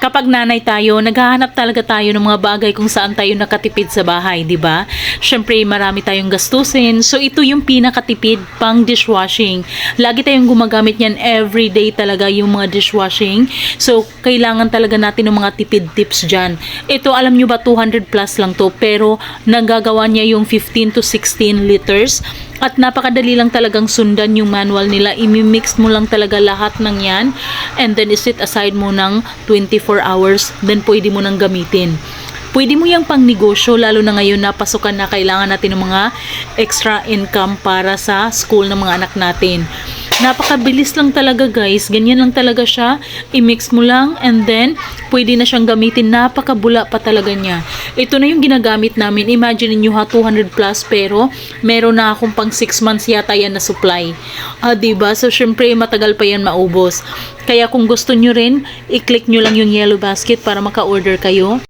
Kapag nanay tayo, naghahanap talaga tayo ng mga bagay kung saan tayo nakatipid sa bahay, di ba? Syempre, marami tayong gastusin. So, ito yung pinakatipid pang dishwashing. Lagi tayong gumagamit yan everyday talaga yung mga dishwashing. So, kailangan talaga natin ng mga tipid tips dyan. Ito, alam nyo ba, 200 plus lang to. Pero, nagagawa niya yung 15 to 16 liters. At napakadali lang talagang sundan yung manual nila. Imimix mo lang talaga lahat ng yan. And then, isit aside mo ng 24 hours. Then, pwede mo nang gamitin. Pwede mo yung pang negosyo, lalo na ngayon na pasukan na kailangan natin ng mga extra income para sa school ng mga anak natin. Napakabilis lang talaga guys, ganyan lang talaga siya, i-mix mo lang and then pwede na siyang gamitin, napakabula pa talaga niya. Ito na yung ginagamit namin, imagine niyo ha, 200 plus pero meron na akong pang 6 months yata yan na supply. Diba? So syempre matagal pa yan maubos. Kaya kung gusto nyo rin, i-click nyo lang yung yellow basket para maka-order kayo.